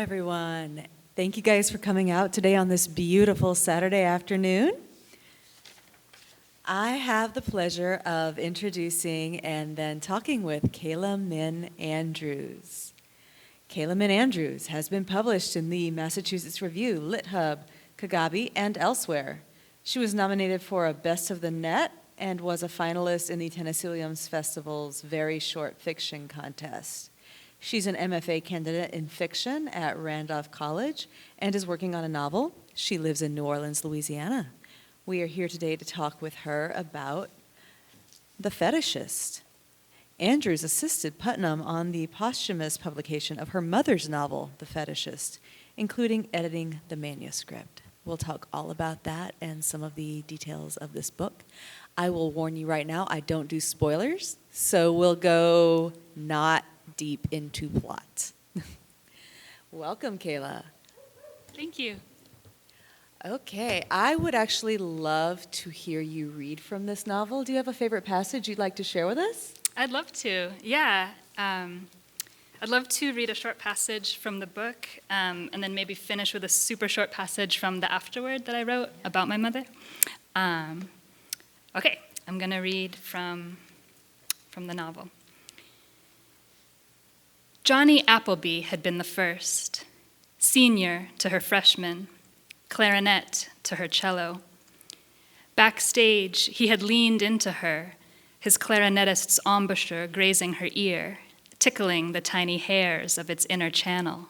everyone. Thank you guys for coming out today on this beautiful Saturday afternoon. I have the pleasure of introducing and then talking with Kayla Min Andrews. Kayla Min Andrews has been published in the Massachusetts Review, Lit Hub, Kagabi, and elsewhere. She was nominated for a Best of the Net and was a finalist in the Tennessee Williams Festival's Very Short Fiction Contest. She's an MFA candidate in fiction at Randolph College and is working on a novel. She lives in New Orleans, Louisiana. We are here today to talk with her about The Fetishist. Andrews assisted Putnam on the posthumous publication of her mother's novel, The Fetishist, including editing the manuscript. We'll talk all about that and some of the details of this book. I will warn you right now, I don't do spoilers, so we'll go not deep into plot. Welcome, Kayla. Thank you. Okay, I would actually love to hear you read from this novel. Do you have a favorite passage you'd like to share with us? I'd love to, yeah. I'd love to read a short passage from the book and then maybe finish with a super short passage from the afterword that I wrote about my mother. Okay, I'm going to read from the novel. Johnny Appleby had been the first, senior to her freshman, clarinet to her cello. Backstage, he had leaned into her, his clarinetist's embouchure grazing her ear, tickling the tiny hairs of its inner channel.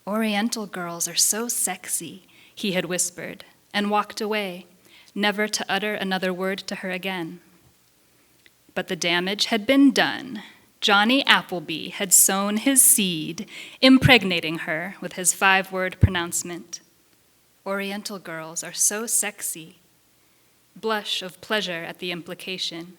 Oriental girls are so sexy, he had whispered, and walked away, never to utter another word to her again. But the damage had been done. Johnny Appleby had sown his seed, impregnating her with his 5-word pronouncement. Oriental girls are so sexy. Blush of pleasure at the implication.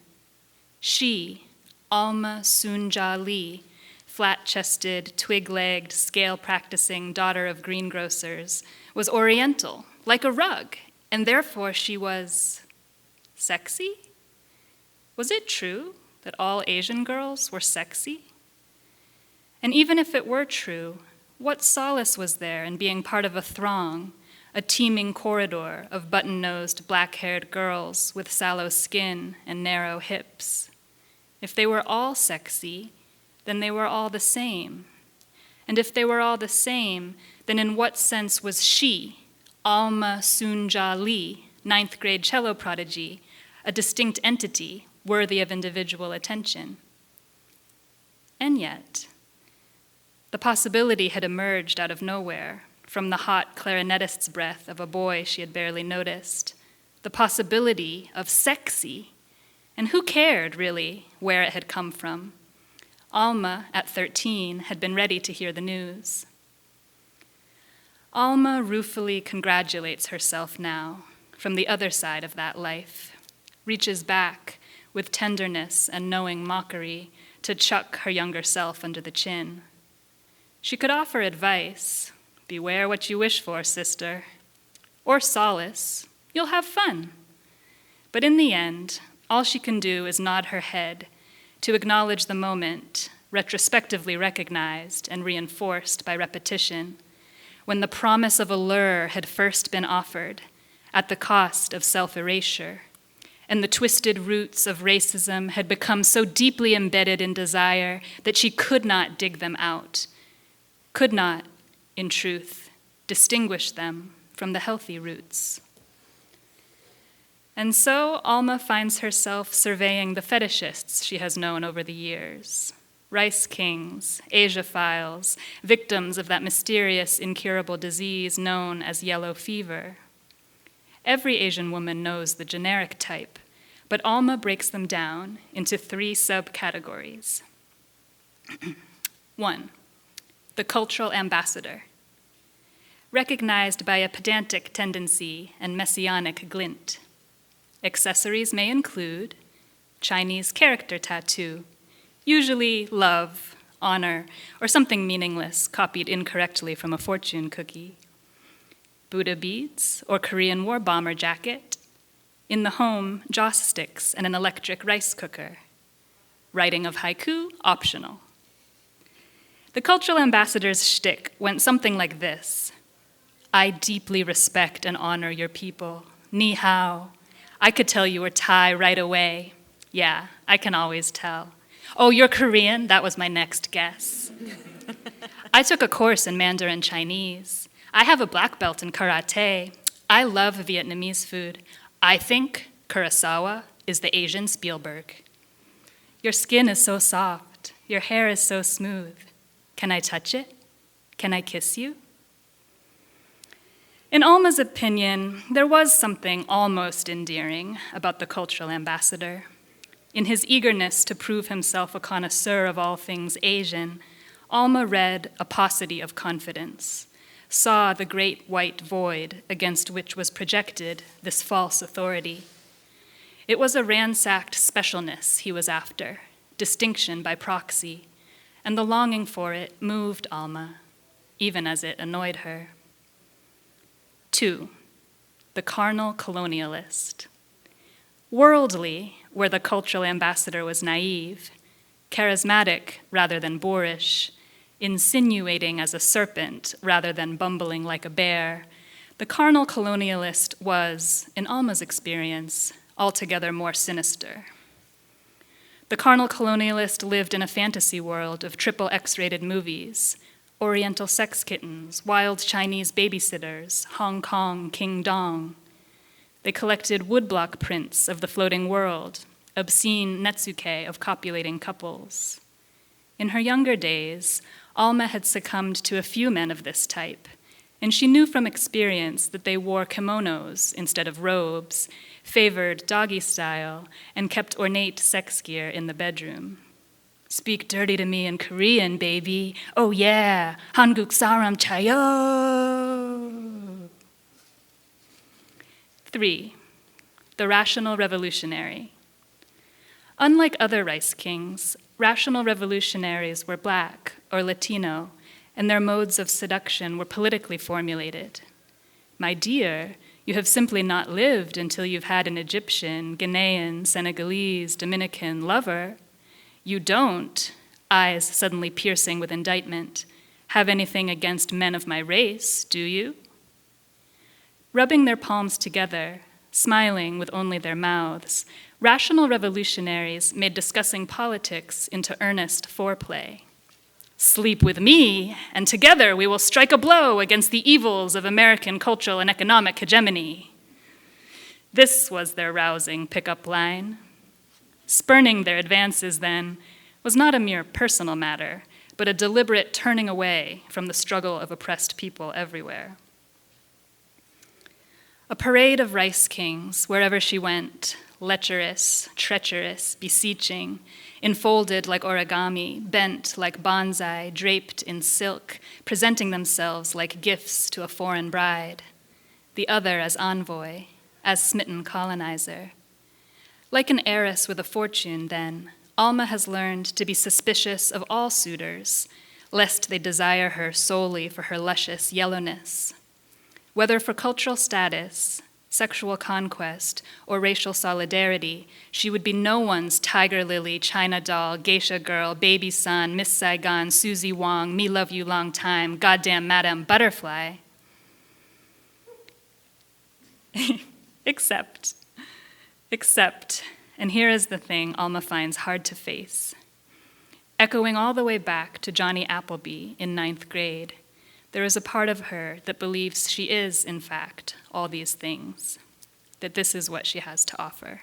She, Alma Sunja Lee, flat-chested, twig-legged, scale-practicing daughter of greengrocers, was Oriental, like a rug, and therefore she was sexy? Was it true that all Asian girls were sexy? And even if it were true, what solace was there in being part of a throng, a teeming corridor of button-nosed, black-haired girls with sallow skin and narrow hips? If they were all sexy, then they were all the same. And if they were all the same, then in what sense was she, Alma Sunja Lee, 9th grade cello prodigy, a distinct entity worthy of individual attention? And yet, the possibility had emerged out of nowhere, from the hot clarinetist's breath of a boy she had barely noticed. The possibility of sexy. And who cared, really, where it had come from? Alma, at 13, had been ready to hear the news. Alma ruefully congratulates herself now, from the other side of that life, reaches back with tenderness and knowing mockery to chuck her younger self under the chin. She could offer advice, beware what you wish for, sister, or solace, you'll have fun. But in the end, all she can do is nod her head to acknowledge the moment, retrospectively recognized and reinforced by repetition, when the promise of a lure had first been offered at the cost of self-erasure, and the twisted roots of racism had become so deeply embedded in desire that she could not dig them out, could not, in truth, distinguish them from the healthy roots. And so Alma finds herself surveying the fetishists she has known over the years. Rice kings, Asiaphiles, victims of that mysterious, incurable disease known as yellow fever. Every Asian woman knows the generic type, but Alma breaks them down into 3 subcategories. 1, the cultural ambassador. Recognized by a pedantic tendency and messianic glint. Accessories may include Chinese character tattoo, usually love, honor, or something meaningless copied incorrectly from a fortune cookie. Buddha beads or Korean War bomber jacket. In the home, joss sticks and an electric rice cooker. Writing of haiku, optional. The cultural ambassador's shtick went something like this. I deeply respect and honor your people. Ni hao. I could tell you were Thai right away. Yeah, I can always tell. Oh, you're Korean? That was my next guess. I took a course in Mandarin Chinese. I have a black belt in karate. I love Vietnamese food. I think Kurosawa is the Asian Spielberg. Your skin is so soft. Your hair is so smooth. Can I touch it? Can I kiss you? In Alma's opinion, there was something almost endearing about the cultural ambassador. In his eagerness to prove himself a connoisseur of all things Asian, Alma read a paucity of confidence, saw the great white void against which was projected this false authority. It was a ransacked specialness he was after, distinction by proxy, and the longing for it moved Alma, even as it annoyed her. 2. The carnal colonialist. Worldly, where the cultural ambassador was naive, charismatic rather than boorish, insinuating as a serpent rather than bumbling like a bear, the carnal colonialist was, in Alma's experience, altogether more sinister. The carnal colonialist lived in a fantasy world of triple X-rated movies, Oriental sex kittens, wild Chinese babysitters, Hong Kong King Dong. They collected woodblock prints of the floating world, obscene netsuke of copulating couples. In her younger days, Alma had succumbed to a few men of this type, and she knew from experience that they wore kimonos instead of robes, favored doggy style, and kept ornate sex gear in the bedroom. Speak dirty to me in Korean, baby. Oh yeah, Hanguk saram chayo. 3. The rational revolutionary. Unlike other rice kings, rational revolutionaries were Black or Latino, and their modes of seduction were politically formulated. My dear, you have simply not lived until you've had an Egyptian, Ghanaian, Senegalese, Dominican lover. You don't, eyes suddenly piercing with indictment, have anything against men of my race, do you? Rubbing their palms together, smiling with only their mouths, rational revolutionaries made discussing politics into earnest foreplay. Sleep with me, and together we will strike a blow against the evils of American cultural and economic hegemony. This was their rousing pickup line. Spurning their advances, then, was not a mere personal matter, but a deliberate turning away from the struggle of oppressed people everywhere. A parade of rice kings, wherever she went, lecherous, treacherous, beseeching, enfolded like origami, bent like bonsai, draped in silk, presenting themselves like gifts to a foreign bride, the other as envoy, as smitten colonizer. Like an heiress with a fortune, then, Alma has learned to be suspicious of all suitors, lest they desire her solely for her luscious yellowness. Whether for cultural status, sexual conquest, or racial solidarity, she would be no one's tiger lily, China doll, geisha girl, baby son, Miss Saigon, Susie Wong, me love you long time, goddamn Madame Butterfly. Except, and here is the thing Alma finds hard to face. Echoing all the way back to Johnny Appleby in 9th grade, there is a part of her that believes she is, in fact, all these things, that this is what she has to offer.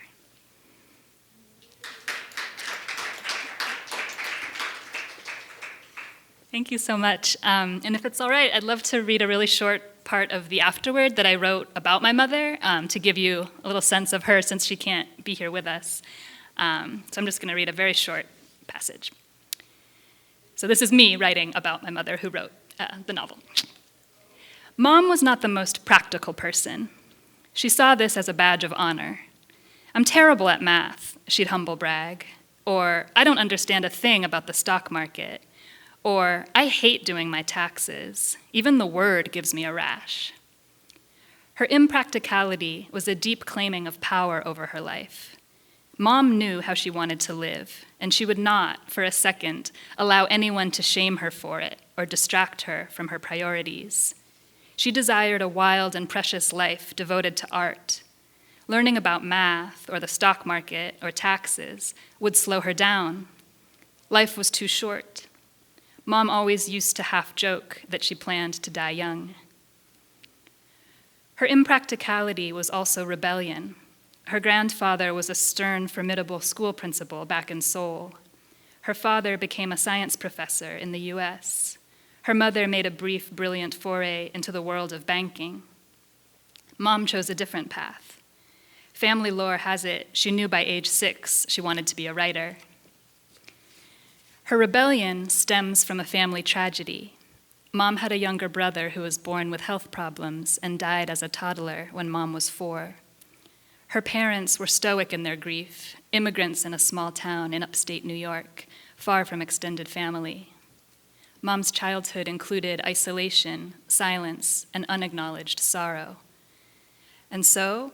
Thank you so much. And if it's all right, I'd love to read a really short part of the afterword that I wrote about my mother to give you a little sense of her since she can't be here with us. So I'm just going to read a very short passage. So this is me writing about my mother who wrote the novel. Mom was not the most practical person. She saw this as a badge of honor. I'm terrible at math, she'd humble brag. Or, I don't understand a thing about the stock market. Or, I hate doing my taxes. Even the word gives me a rash. Her impracticality was a deep claiming of power over her life. Mom knew how she wanted to live, and she would not, for a second, allow anyone to shame her for it or distract her from her priorities. She desired a wild and precious life devoted to art. Learning about math or the stock market or taxes would slow her down. Life was too short. Mom always used to half joke that she planned to die young. Her impracticality was also rebellion. Her grandfather was a stern, formidable school principal back in Seoul. Her father became a science professor in the US. Her mother made a brief, brilliant foray into the world of banking. Mom chose a different path. Family lore has it she knew by age 6 she wanted to be a writer. Her rebellion stems from a family tragedy. Mom had a younger brother who was born with health problems and died as a toddler when Mom was 4. Her parents were stoic in their grief, immigrants in a small town in upstate New York, far from extended family. Mom's childhood included isolation, silence, and unacknowledged sorrow. And so,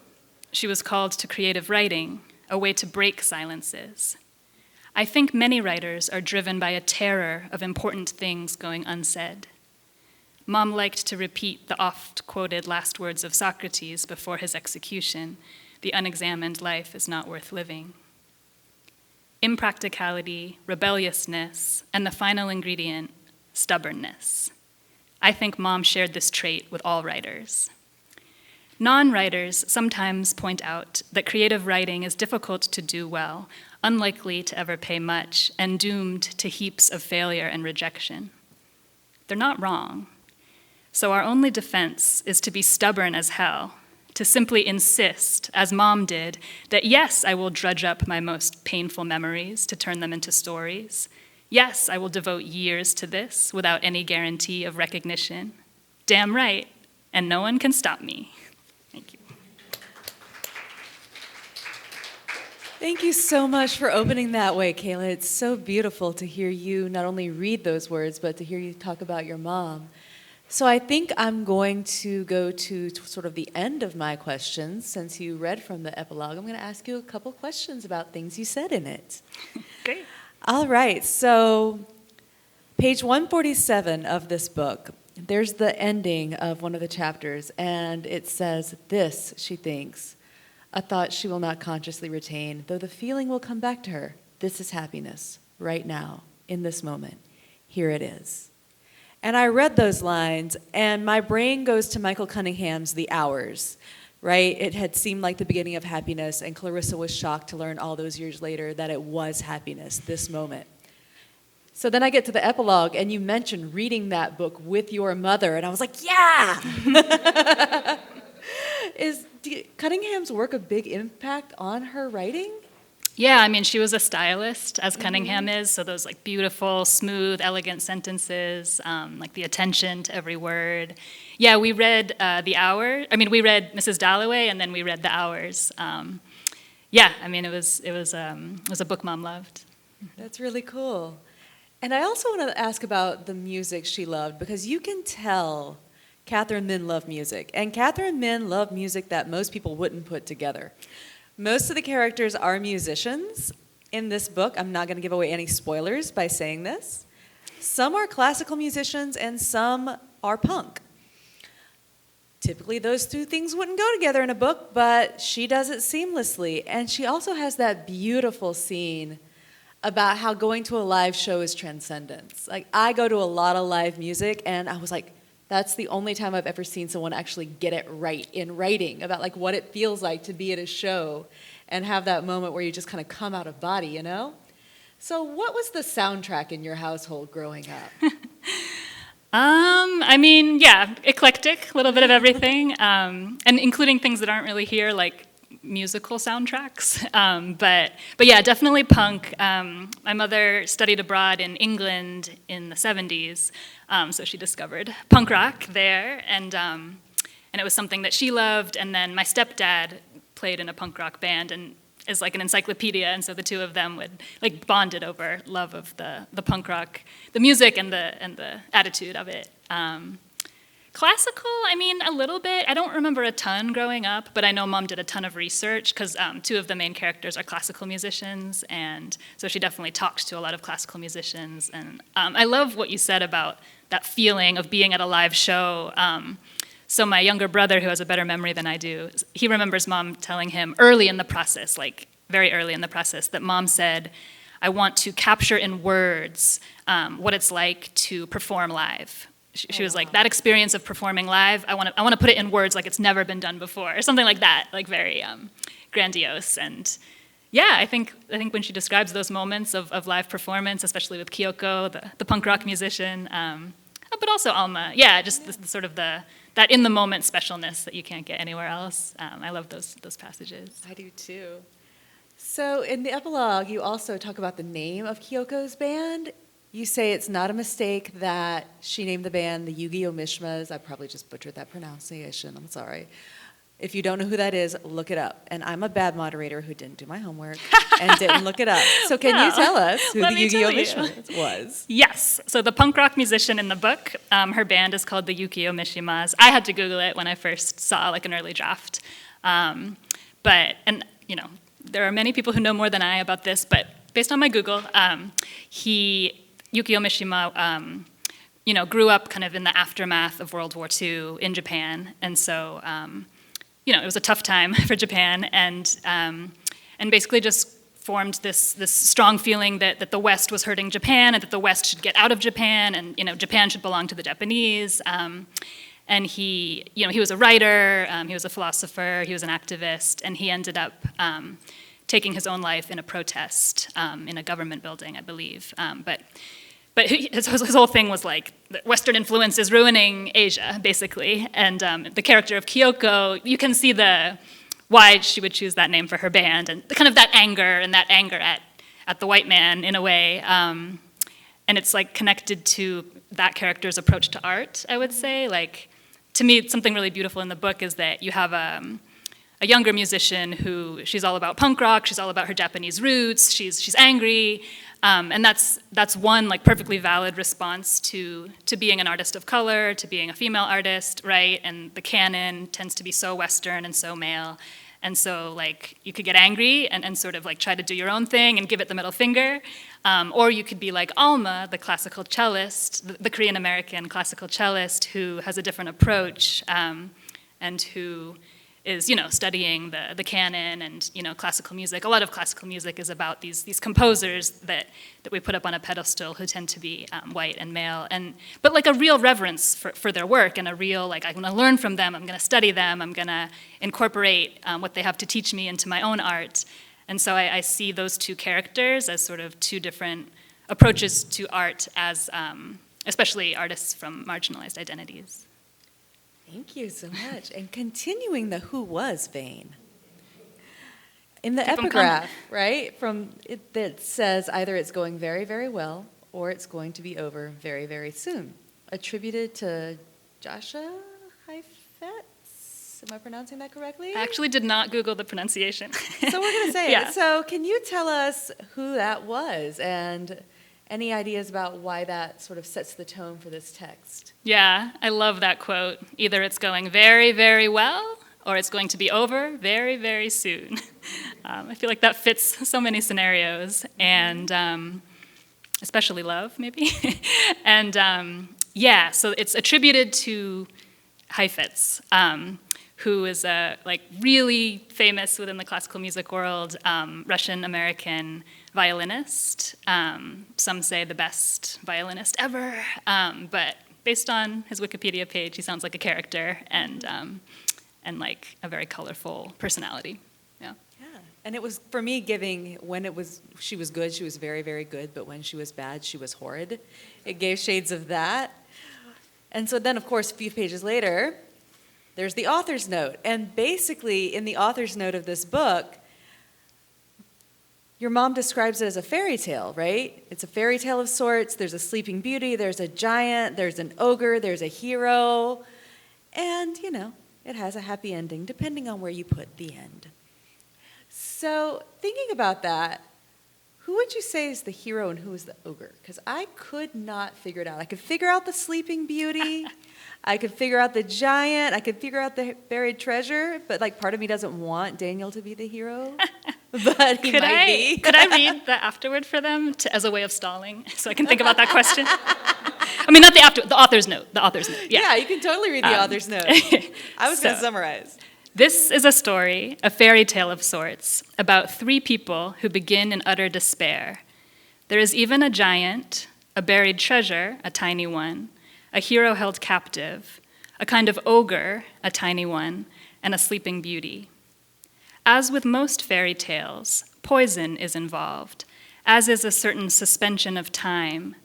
she was called to creative writing, a way to break silences. I think many writers are driven by a terror of important things going unsaid. Mom liked to repeat the oft-quoted last words of Socrates before his execution: "The unexamined life is not worth living." Impracticality, rebelliousness, and the final ingredient, stubbornness. I think Mom shared this trait with all writers. Non-writers sometimes point out that creative writing is difficult to do well, unlikely to ever pay much, and doomed to heaps of failure and rejection. They're not wrong. So our only defense is to be stubborn as hell, to simply insist, as Mom did, that yes, I will drudge up my most painful memories to turn them into stories. Yes, I will devote years to this without any guarantee of recognition. Damn right, and no one can stop me. Thank you. Thank you so much for opening that way, Kayla. It's so beautiful to hear you not only read those words, but to hear you talk about your mom. So I think I'm going to go to sort of the end of my questions. Since you read from the epilogue, I'm going to ask you a couple questions about things you said in it. Great. All right, so page 147 of this book, there's the ending of one of the chapters, and it says, "This, she thinks, a thought she will not consciously retain, though the feeling will come back to her. This is happiness, right now, in this moment. Here it is." And I read those lines, and my brain goes to Michael Cunningham's The Hours, right? It had seemed like the beginning of happiness, and Clarissa was shocked to learn all those years later that it was happiness, this moment. So then I get to the epilogue, and you mentioned reading that book with your mother, and I was like, yeah! Is Cunningham's work a big impact on her writing? Yeah, I mean, she was a stylist, as Cunningham is, so those like beautiful, smooth, elegant sentences, like the attention to every word. Yeah, we read we read Mrs. Dalloway, and then we read The Hours. Yeah, I mean, it was a book Mom loved. That's really cool. And I also want to ask about the music she loved, because you can tell Katherine Min loved music. And Katherine Min loved music that most people wouldn't put together. Most of the characters are musicians in this book. I'm not going to give away any spoilers by saying this. Some are classical musicians and some are punk. Typically, those two things wouldn't go together in a book, but she does it seamlessly. And she also has that beautiful scene about how going to a live show is transcendence. Like, I go to a lot of live music, and I was like, that's the only time I've ever seen someone actually get it right in writing about like what it feels like to be at a show and have that moment where you just kind of come out of body, you know? So what was the soundtrack in your household growing up? I mean, yeah, eclectic, a little bit of everything, and including things that aren't really here, like musical soundtracks. But yeah, definitely punk. My mother studied abroad in England in the 70s, so she discovered punk rock there, and it was something that she loved. And then my stepdad played in a punk rock band and is like an encyclopedia, and so the two of them would like bonded over love of the punk rock, the music and the attitude of it. Classical, I mean, a little bit. I don't remember a ton growing up, but I know Mom did a ton of research because 2 of the main characters are classical musicians, and so she definitely talked to a lot of classical musicians. And I love what you said about that feeling of being at a live show. So my younger brother, who has a better memory than I do, he remembers Mom telling him early in the process, like very early in the process, that Mom said, "I want to capture in words what it's like to perform live." She was like, that experience of performing live, I want to put it in words like it's never been done before, or something like that, like very grandiose. And yeah, I think when she describes those moments of live performance, especially with Kyoko, the punk rock musician, but also Alma, yeah, just the sort of that in the moment specialness that you can't get anywhere else. I love those passages. I do too. So in the epilogue, you also talk about the name of Kyoko's band. You say it's not a mistake that she named the band the Yu-Gi-Oh! Mishmas. I probably just butchered that pronunciation. I'm sorry. If you don't know who that is, look it up. And I'm a bad moderator who didn't do my homework and didn't look it up. So can you tell us who the Yu-Gi-Oh! Mishmas was? Yes. So the punk rock musician in the book, her band is called the Yu-Gi-Oh! Mishimas. I had to Google it when I first saw like an early draft. But there are many people who know more than I about this, but based on my Google, Yukio Mishima, grew up kind of in the aftermath of World War II in Japan, and so, it was a tough time for Japan, and basically just formed this strong feeling that the West was hurting Japan, and that the West should get out of Japan, and Japan should belong to the Japanese. And he was a writer, he was a philosopher, he was an activist, and he ended up taking his own life in a protest in a government building, I believe. But his whole thing was like, Western influence is ruining Asia, basically. And the character of Kyoko, you can see why she would choose that name for her band, and kind of that anger at the white man in a way. And it's like connected to that character's approach to art, I would say. Like, to me, something really beautiful in the book is that you have a younger musician who, she's all about punk rock, she's all about her Japanese roots, she's angry, and that's one like perfectly valid response to being an artist of color, to being a female artist, right? And the canon tends to be so Western and so male, and so like you could get angry and sort of like try to do your own thing and give it the middle finger, or you could be like Alma, the classical cellist, the Korean American classical cellist who has a different approach, and who is studying the canon and classical music. A lot of classical music is about these composers that we put up on a pedestal who tend to be white and male, but like a real reverence for their work, and a real like, I'm going to learn from them, I'm going to study them, I'm going to incorporate what they have to teach me into my own art. And so I see those 2 characters as sort of 2 different approaches to art, as especially artists from marginalized identities. Thank you so much. And continuing the who was vein. In the epigraph, right, that says either it's going very, very well or it's going to be over very, very soon. Attributed to Joshua Heifetz. Am I pronouncing that correctly? I actually did not Google the pronunciation. So we're going to say it. So can you tell us who that was, and any ideas about why that sort of sets the tone for this text? Yeah, I love that quote. Either it's going very, very well, or it's going to be over very, very soon. I feel like that fits so many scenarios, and especially love, maybe. And so it's attributed to Heifetz, who is a really famous within the classical music world Russian-American violinist. Some say the best violinist ever, but based on his Wikipedia page, he sounds like a character and like a very colorful personality. Yeah. Yeah, and it was for me giving she was good, she was very, very good, but when she was bad, she was horrid. It gave shades of that. And so then, of course, a few pages later, there's the author's note. And basically, in the author's note of this book, your mom describes it as a fairy tale, right? It's a fairy tale of sorts. There's a sleeping beauty, there's a giant, there's an ogre, there's a hero. And, it has a happy ending, depending on where you put the end. So thinking about that, who would you say is the hero and who is the ogre? Because I could not figure it out. I could figure out the Sleeping Beauty. I could figure out the giant. I could figure out the buried treasure. But like, part of me doesn't want Daniel to be the hero. But he might be. Could I read the afterword for them as a way of stalling, so I can think about that question? I mean, not the author's note. The author's note. Yeah, You can totally read the author's note. I was going to summarize. This is a story, a fairy tale of sorts, about 3 people who begin in utter despair. There is even a giant, a buried treasure, a tiny one, a hero held captive, a kind of ogre, a tiny one, and a sleeping beauty. As with most fairy tales, poison is involved, as is a certain suspension of time.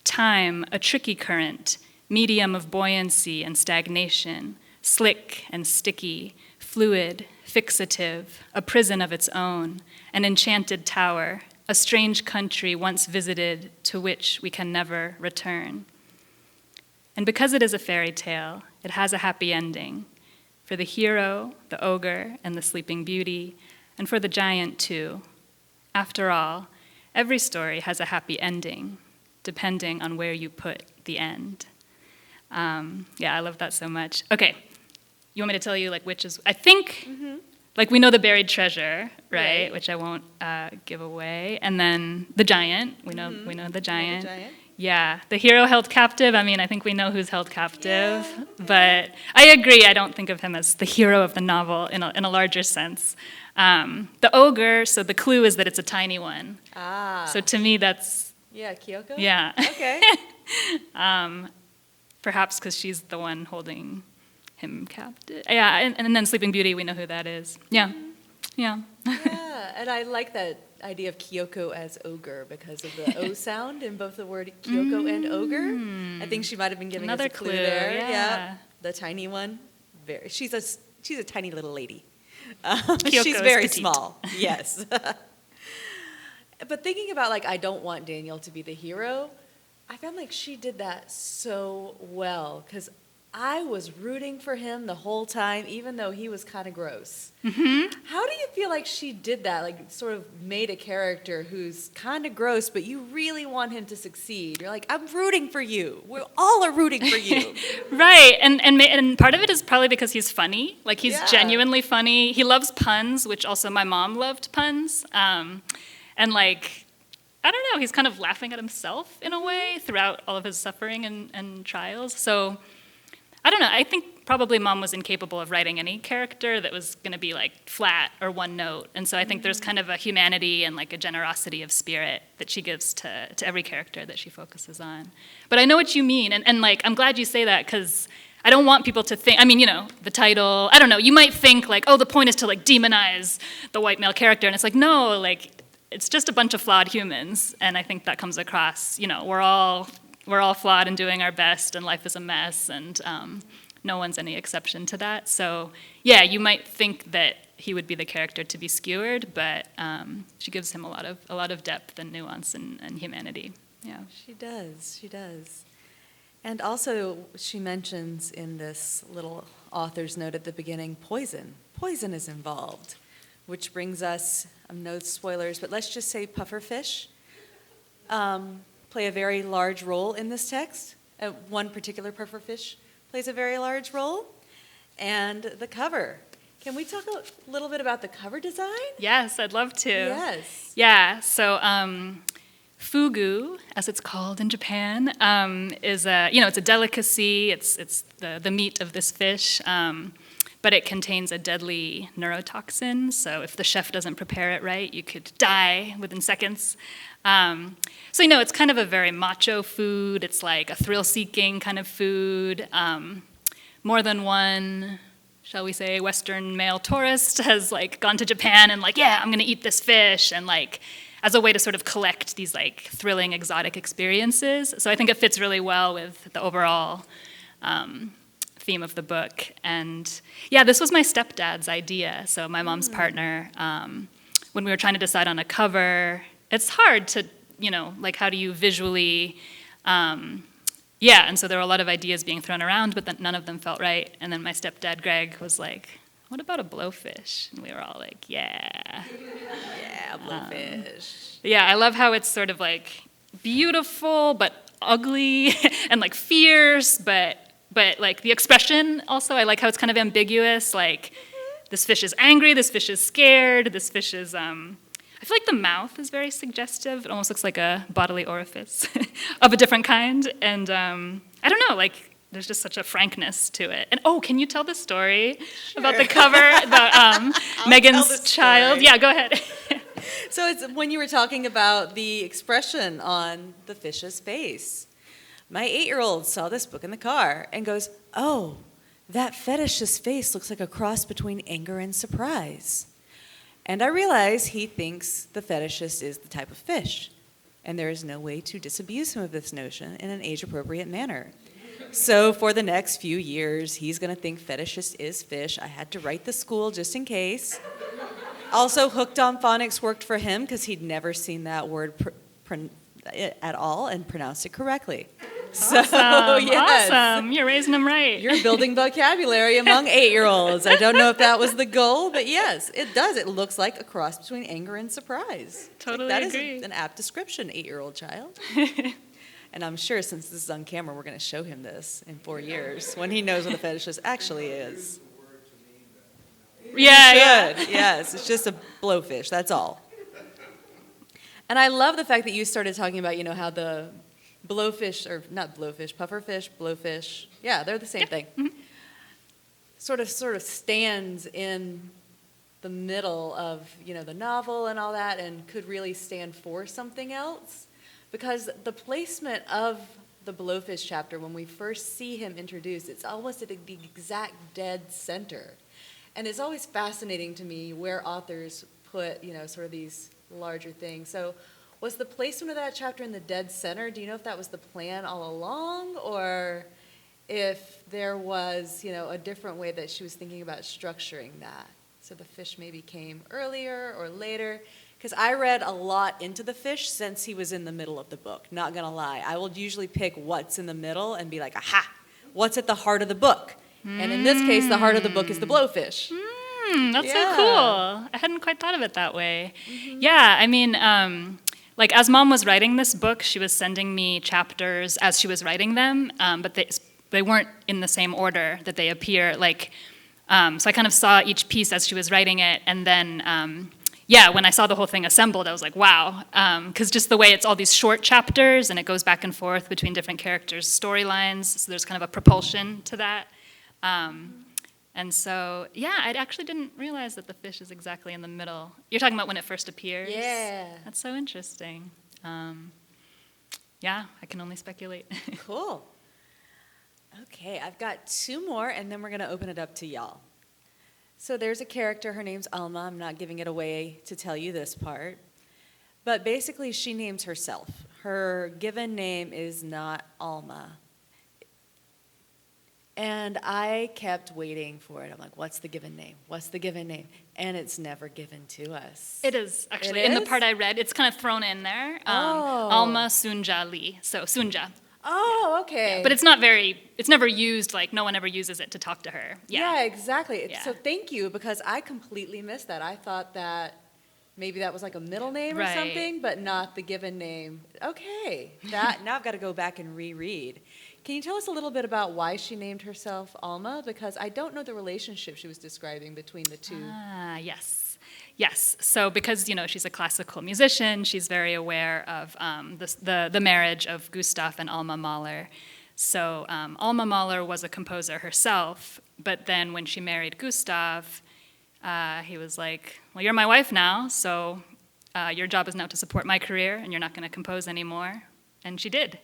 Time, a tricky current, medium of buoyancy and stagnation, slick and sticky, fluid, fixative, a prison of its own, an enchanted tower, a strange country once visited to which we can never return. And because it is a fairy tale, it has a happy ending for the hero, the ogre, and the sleeping beauty, and for the giant too. After all, every story has a happy ending, depending on where you put the end. I love that so much. Okay, you want me to tell you like which is? I think like we know the buried treasure, right? Which I won't give away, and then the giant. We know the giant. The giant. Yeah, the hero held captive. I mean, I think we know who's held captive, but I agree. I don't think of him as the hero of the novel in a larger sense. The ogre. So the clue is that it's a tiny one. So to me, that's Kyoko. Yeah. Okay. Perhaps because she's the one holding him captive. Yeah, and then Sleeping Beauty, we know who that is. Yeah. Yeah, and I like that idea of Kyoko as ogre because of the O sound in both the word Kyoko and ogre. I think she might have been giving Another us a clue clue, there. yeah. The tiny one. She's a tiny little lady. Kyoko She's is very petite. small. Yes. But thinking about like I don't want Daniel to be the hero, I found like she did that so well because I was rooting for him the whole time, even though he was kind of gross. How do you feel like she did that? Like, sort of made a character who's kind of gross, but you really want him to succeed. You're like, I'm rooting for you. We all are rooting for you. Right, and part of it is probably because he's funny. Like, he's genuinely funny. He loves puns, which also my mom loved puns. And like, I don't know, he's kind of laughing at himself in a way throughout all of his suffering and trials. So I don't know, I think probably Mom was incapable of writing any character that was going to be like flat or one note. And so I think there's kind of a humanity and like a generosity of spirit that she gives to every character that she focuses on. But I know what you mean, and like I'm glad you say that because I don't want people to think, I mean, you know, the title, I don't know, you might think like, oh, the point is to like demonize the white male character, and it's like, no, like it's just a bunch of flawed humans, and I think that comes across, you know, we're all flawed and doing our best, and life is a mess, and no one's any exception to that. So, yeah, you might think that he would be the character to be skewered, but she gives him a lot of depth and nuance and humanity. Yeah, she does. And also, she mentions in this little author's note at the beginning, poison. Poison is involved, which brings us, no spoilers, but let's just say pufferfish. Play a very large role in this text. One particular pufferfish plays a very large role. And the cover. Can we talk a little bit about the cover design? Yes, I'd love to. Yes. Yeah, so fugu, as it's called in Japan, is it's a delicacy. It's the meat of this fish, but it contains a deadly neurotoxin. So if the chef doesn't prepare it right, you could die within seconds. So, it's kind of a very macho food. It's like a thrill-seeking kind of food. More than one, shall we say, Western male tourist has like gone to Japan and like, yeah, I'm gonna eat this fish, and like as a way to sort of collect these like thrilling, exotic experiences. So I think it fits really well with the overall theme of the book. And yeah, this was my stepdad's idea. So my mom's partner, when we were trying to decide on a cover, it's hard to, like how do you visually, and so there were a lot of ideas being thrown around, but then none of them felt right. And then my stepdad, Greg, was like, what about a blowfish? And we were all like, yeah. Yeah, blowfish. Yeah, I love how it's sort of like beautiful but ugly and like fierce, but like the expression also, I like how it's kind of ambiguous. Like this fish is angry, this fish is scared, this fish is, I feel like the mouth is very suggestive. It almost looks like a bodily orifice of a different kind. And I don't know, like there's just such a frankness to it. And can you tell the story about the cover, the Megan's child? Yeah, go ahead. So it's when you were talking about the expression on the fish's face. My 8-year-old saw this book in the car and goes, "Oh, that fetishist face looks like a cross between anger and surprise." And I realize he thinks the fetishist is the type of fish, and there is no way to disabuse him of this notion in an age-appropriate manner. So for the next few years, he's going to think fetishist is fish. I had to write the school just in case. Also, hooked on phonics worked for him because he'd never seen that word at all and pronounced it correctly. Awesome. You're raising them right. You're building vocabulary among 8-year-olds. I don't know if that was the goal, but yes, it does. It looks like a cross between anger and surprise. Totally that agree. Is an apt description, 8-year-old child. And I'm sure since this is on camera, we're going to show him this in 4 years when he knows what a fetishist actually is. Yeah. Yes, it's just a blowfish, that's all. And I love the fact that you started talking about, how the blowfish, or not blowfish, pufferfish, blowfish, yeah, they're the same thing. Mm-hmm. Sort of stands in the middle of, the novel and all that, and could really stand for something else. Because the placement of the blowfish chapter, when we first see him introduced, it's almost at the exact dead center. And it's always fascinating to me where authors put, sort of these larger things. So was the placement of that chapter in the dead center? Do you know if that was the plan all along, or if there was, a different way that she was thinking about structuring that? So the fish maybe came earlier or later. Because I read a lot into the fish since he was in the middle of the book, not going to lie. I will usually pick what's in the middle and be like, aha, what's at the heart of the book? And in this case, the heart of the book is the blowfish. That's so cool. I hadn't quite thought of it that way. Mm-hmm. Yeah, I mean, like as Mom was writing this book, she was sending me chapters as she was writing them, but they weren't in the same order that they appear. Like, so I kind of saw each piece as she was writing it, and then, when I saw the whole thing assembled, I was like, wow, because just the way it's all these short chapters, and it goes back and forth between different characters' storylines, so there's kind of a propulsion to that. And so, I actually didn't realize that the fish is exactly in the middle. You're talking about when it first appears? Yeah. That's so interesting. I can only speculate. Cool. Okay, I've got 2 more, and then we're going to open it up to y'all. So there's a character, her name's Alma. I'm not giving it away to tell you this part. But basically, she names herself. Her given name is not Alma. And I kept waiting for it. I'm like, what's the given name? What's the given name? And it's never given to us. It is, actually. In the part I read, it's kind of thrown in there. Alma Sunja Lee. So Sunja. Oh, okay. Yeah, but it's never used, like no one ever uses it to talk to her. Yeah, exactly. So thank you, because I completely missed that. I thought that maybe that was like a middle name or something, but not the given name. Okay. Now I've got to go back and reread. Can you tell us a little bit about why she named herself Alma? Because I don't know the relationship she was describing between the two. Yes. So because, she's a classical musician, she's very aware of the marriage of Gustav and Alma Mahler. So Alma Mahler was a composer herself, but then when she married Gustav, he was like, well, you're my wife now, so your job is now to support my career, and you're not going to compose anymore. And she did.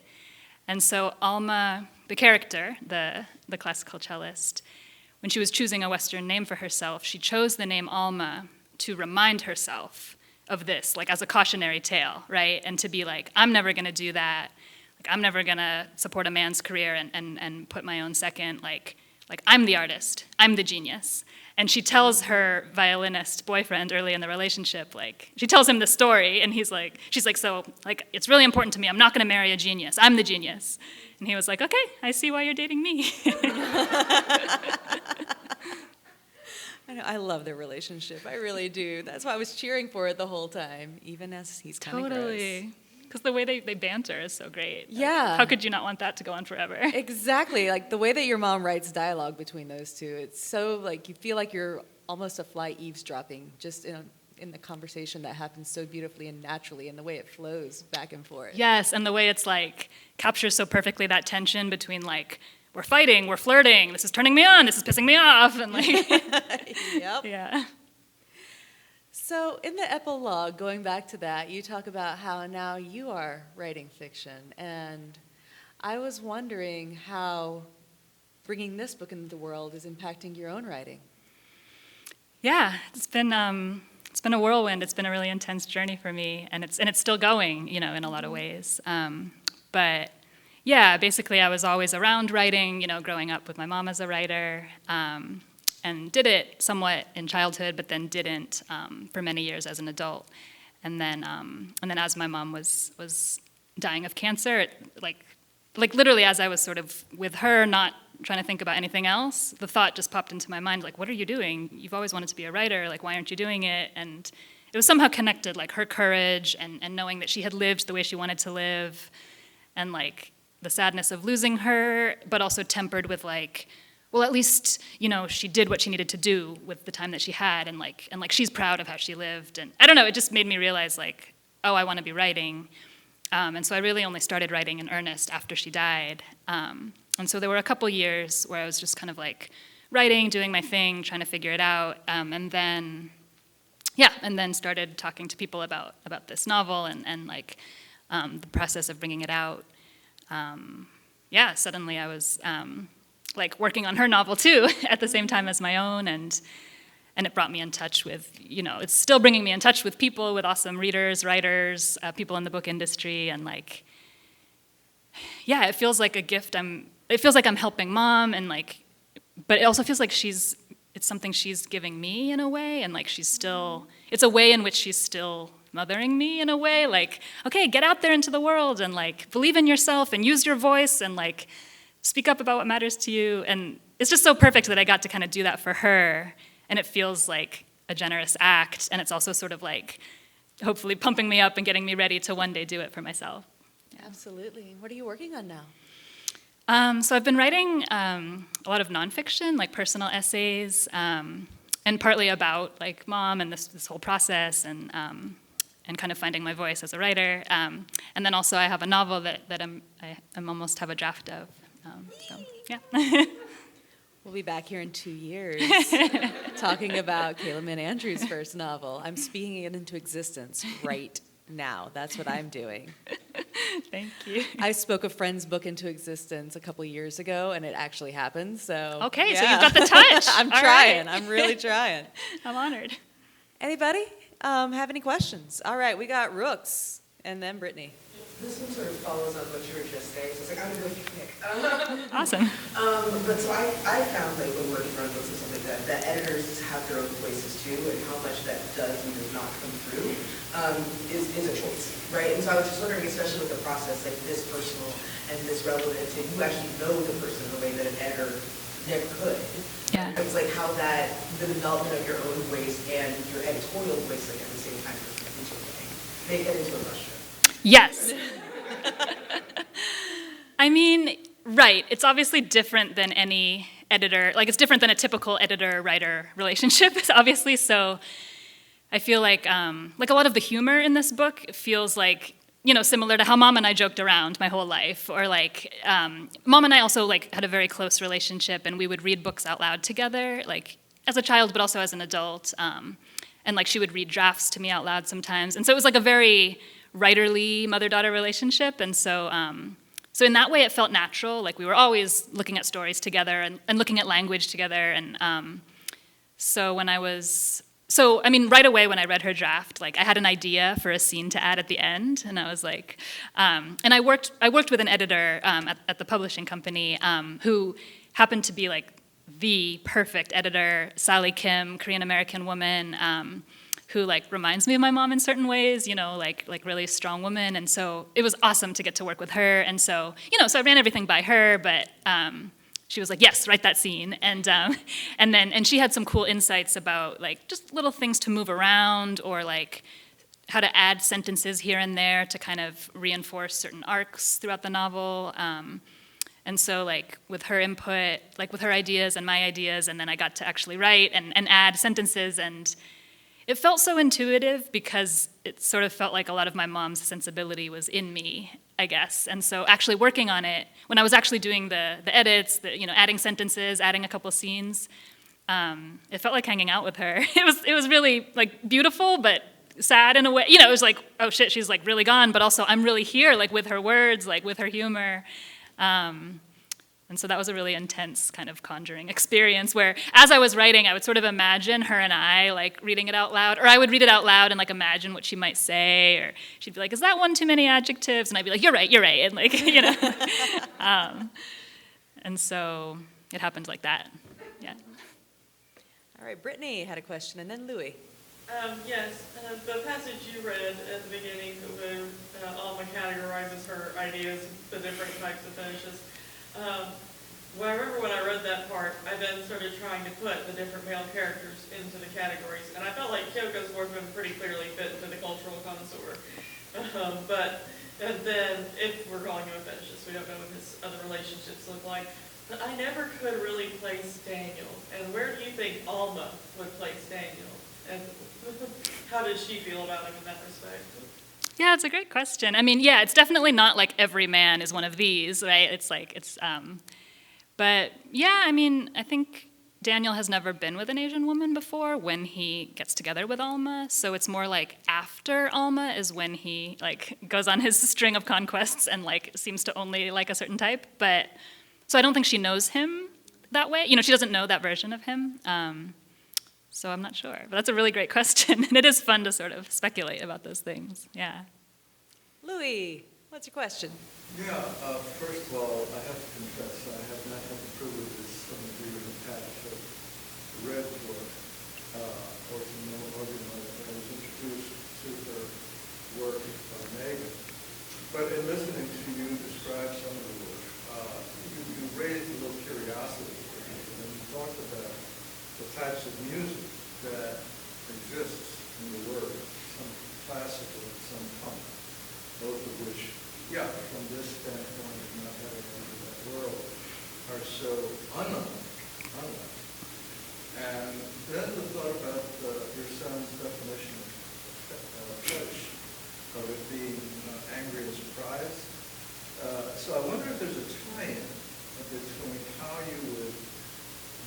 And so Alma, the character, the classical cellist, when she was choosing a Western name for herself, she chose the name Alma to remind herself of this, like as a cautionary tale, right? And to be like, I'm never going to do that. Like, I'm never going to support a man's career and put my own second. Like I'm the artist. I'm the genius. And she tells her violinist boyfriend early in the relationship, she tells him the story, and she's like, so, it's really important to me. I'm not going to marry a genius. I'm the genius. And he was like, okay, I see why you're dating me. I know, I love their relationship. I really do. That's why I was cheering for it the whole time, even as he's coming for us. Totally. Because the way they banter is so great. Yeah. Like, how could you not want that to go on forever? Exactly. Like the way that your mom writes dialogue between those two, it's so like you feel like you're almost a fly eavesdropping just in the conversation that happens so beautifully and naturally, and the way it flows back and forth. Yes, and the way it's like captures so perfectly that tension between like, we're fighting, we're flirting, this is turning me on, this is pissing me off, and like, Yep. yeah. So in the epilogue, going back to that, you talk about how now you are writing fiction, and I was wondering how bringing this book into the world is impacting your own writing. Yeah, it's been a whirlwind. It's been a really intense journey for me, and it's still going, in a lot of ways. But yeah, basically, I was always around writing, growing up with my mom as a writer, and did it somewhat in childhood, but then didn't for many years as an adult. And then as my mom was dying of cancer, like literally as I was sort of with her, not trying to think about anything else, the thought just popped into my mind, like, what are you doing? You've always wanted to be a writer, like, why aren't you doing it? And it was somehow connected, like her courage and knowing that she had lived the way she wanted to live, and like the sadness of losing her, but also tempered with like, well, at least, she did what she needed to do with the time that she had, and she's proud of how she lived. And I don't know, it just made me realize like, oh, I want to be writing. And so I really only started writing in earnest after she died. And so there were a couple years where I was just kind of like writing, doing my thing, trying to figure it out, and then started talking to people about this novel and like the process of bringing it out. Suddenly I was like working on her novel too at the same time as my own, and it brought me in touch with, it's still bringing me in touch with people, with awesome readers, writers, people in the book industry, and like, yeah, it feels like a gift. It feels like I'm helping mom, and like, but it also feels like it's something she's giving me in a way, and like it's a way in which she's still mothering me in a way, like, okay, get out there into the world and like believe in yourself and use your voice and like speak up about what matters to you. And it's just so perfect that I got to kind of do that for her, and it feels like a generous act, and it's also sort of like hopefully pumping me up and getting me ready to one day do it for myself. Absolutely. What are you working on now? So I've been writing a lot of nonfiction, like personal essays, and partly about like mom and this whole process, and kind of finding my voice as a writer. And then also I have a novel that I'm almost have a draft of. So yeah. We'll be back here in 2 years talking about Kayla Min Andrews' first novel. I'm speaking it into existence right now. That's what I'm doing. Thank you. I spoke a friend's book into existence a couple years ago, and it actually happened. So okay, yeah. So you've got the touch. I'm All trying. Right. I'm really trying. I'm honored. Anybody have any questions? All right, we got Rooks, and then Brittany. This one sort of follows on what you were just saying, so it's like, I'm going to pick. Awesome. But so I found that when working on books and stuff like that editors have their own voices too, and how much that does and does not come through is a choice, right? And so I was just wondering, especially with the process, like this personal and this relevant, to you actually know the person in a way that an editor never could. Yeah. It's like how that, the development of your own voice and your editorial voice, like at the same time, make that into a question. Yes. I mean, right. It's obviously different than any editor. Like, it's different than a typical editor-writer relationship, obviously. So I feel like a lot of the humor in this book feels like, similar to how Mom and I joked around my whole life. Or like, Mom and I also like had a very close relationship, and we would read books out loud together, like as a child, but also as an adult. And like she would read drafts to me out loud sometimes. And so it was like a very writerly mother-daughter relationship, and so in that way it felt natural. Like we were always looking at stories together and looking at language together, and right away when I read her draft, like I had an idea for a scene to add at the end, and I was like, and I worked with an editor at the publishing company who happened to be like the perfect editor, Sally Kim, Korean-American woman, who like reminds me of my mom in certain ways, like really strong woman. And so it was awesome to get to work with her. And so, so I ran everything by her, but she was like, yes, write that scene. And she had some cool insights about like just little things to move around, or like how to add sentences here and there to kind of reinforce certain arcs throughout the novel. And so like with her input, like with her ideas and my ideas, and then I got to actually write and add sentences, and it felt so intuitive because it sort of felt like a lot of my mom's sensibility was in me, I guess. And so actually working on it, when I was actually doing the edits, adding sentences, adding a couple scenes, it felt like hanging out with her. It was really like beautiful, but sad in a way. It was like, oh shit, she's like really gone, but also I'm really here, like with her words, like with her humor. And so that was a really intense kind of conjuring experience where as I was writing, I would sort of imagine her and I like reading it out loud, or I would read it out loud and like imagine what she might say, or she'd be like, is that one too many adjectives? And I'd be like, you're right, and like, and so it happened like that, yeah. All right, Brittany had a question, and then Louis. Yes, the passage you read at the beginning where Alma categorizes her ideas, the different types of fetishes. Well, I remember when I read that part, I then started trying to put the different male characters into the categories, and I felt like Kyoko's workman pretty clearly fit into the cultural connoisseur. And then, if we're calling him a fetishist, we don't know what his other relationships look like. But I never could really place Daniel. And where do you think Alma would place Daniel? And how did she feel about him in that respect? Yeah, it's a great question. I mean, yeah, it's definitely not like every man is one of these, right? But yeah, I mean, I think Daniel has never been with an Asian woman before when he gets together with Alma. So it's more like after Alma is when he like goes on his string of conquests and like seems to only like a certain type. But so I don't think she knows him that way. She doesn't know that version of him. So I'm not sure, but that's a really great question, and it is fun to sort of speculate about those things, yeah. Louis, what's your question? Yeah, first of all, I have to confess, I have not had the privilege of some degree of attached to the Red book, or to know Organ, but I was introduced to her work by Megan. But in listening to you describe some of the work, you raised a little curiosity, and you talked about the types of music that exists in the world, some classical and some punk, both of which, yeah, from this standpoint of not having entered that world, are so unlike. And then the thought about your son's definition of fetish, of it being angry and surprised. So I wonder if there's a tie-in between how you would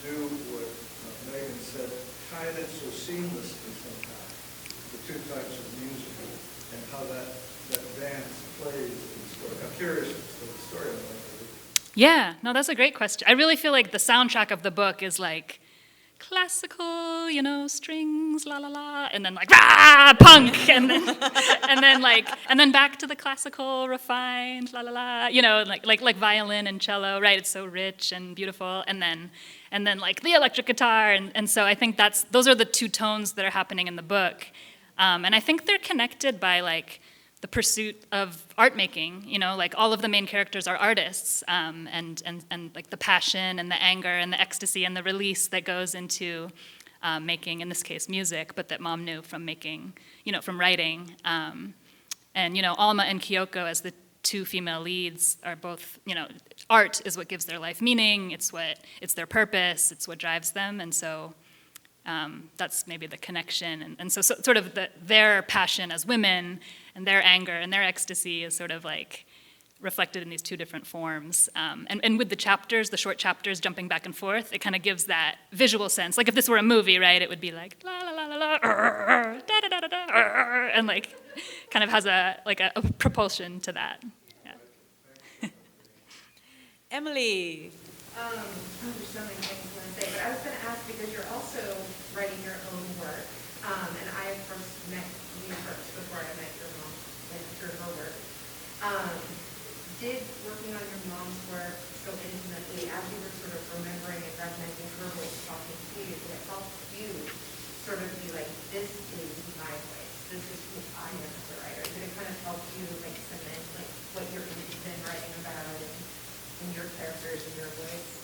do what Megan said, tie it in so seamlessly somehow, the two types of music, and how that dance plays in the story. I'm curious as to the story of that. Yeah, no, that's a great question. I really feel like the soundtrack of the book is like classical, strings, la la la, and then like rah, punk, and then back to the classical, refined, la la la, like violin and cello, right? It's so rich and beautiful, and then like the electric guitar, and so I think those are the two tones that are happening in the book, and I think they're connected by like the pursuit of art making, like all of the main characters are artists, and like the passion and the anger and the ecstasy and the release that goes into making, in this case, music, but that Mom knew from making, from writing. And, Alma and Kyoko as the two female leads are both, art is what gives their life meaning, it's their purpose, it's what drives them, and so that's maybe the connection. And so sort of their passion as women and their anger and their ecstasy is sort of like reflected in these two different forms. And with the chapters, the short chapters jumping back and forth, it kind of gives that visual sense. Like if this were a movie, right, it would be like la la la la la, da da da da da, and like kind of has a propulsion to that. Yeah. Emily. There's so many things I want to say, but I was going to ask because you're also writing your own work, and I first met you first before I met your mom, and through her work. Did working on your mom's work so intimately, as you were sort of remembering and recognizing her voice talking to you, did it help you sort of be like, this is my voice, this is who I am as a writer? Did it kind of help you like cement like what you're interested in writing about and your characters and your voice?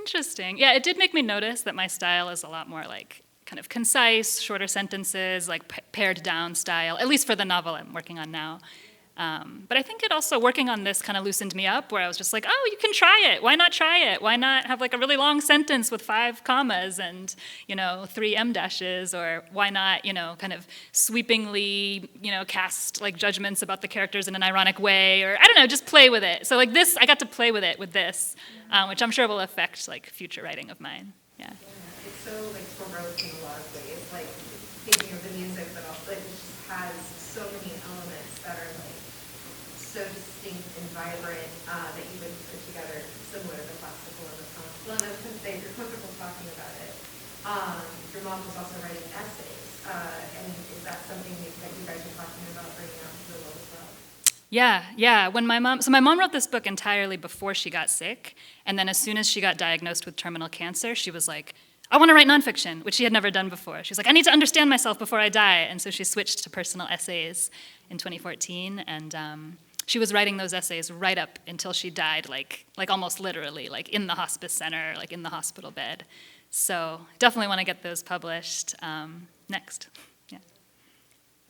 Interesting. Yeah, it did make me notice that my style is a lot more like kind of concise, shorter sentences, like pared down style, at least for the novel I'm working on now. But I think it also, working on this kind of loosened me up, where I was just like, oh, you can try it. Why not try it? Why not have like a really long sentence with 5 commas and, 3 em dashes? Or why not, kind of sweepingly, cast like judgments about the characters in an ironic way? Or I don't know, just play with it. So like this, I got to play with it with this, which I'm sure will affect like future writing of mine. Yeah. It's so like Baroque in a lot of ways, like thinking of the music, but also it just has so many elements that are like so distinct and vibrant that you would put together, similar to the classical and the classical. And I was going to say, if you're comfortable talking about it, your mom was also writing essays, and is that something that you guys are talking about bringing out to the world as well? Yeah. My mom wrote this book entirely before she got sick, and then as soon as she got diagnosed with terminal cancer, she was like, I want to write nonfiction, which she had never done before. She was like, I need to understand myself before I die, and so she switched to personal essays in 2014, and she was writing those essays right up until she died, like almost literally, like in the hospice center, like in the hospital bed. So definitely want to get those published next. Yeah.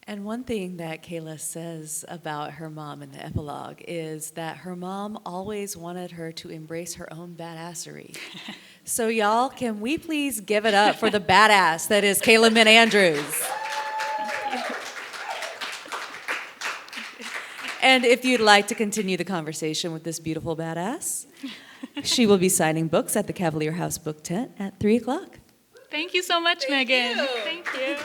And one thing that Kayla says about her mom in the epilogue is that her mom always wanted her to embrace her own badassery. So y'all, can we please give it up for the badass that is Kayla Min Andrews? And if you'd like to continue the conversation with this beautiful badass, she will be signing books at the Cavalier House Book Tent at 3 o'clock. Thank you so much, Megan. Thank you.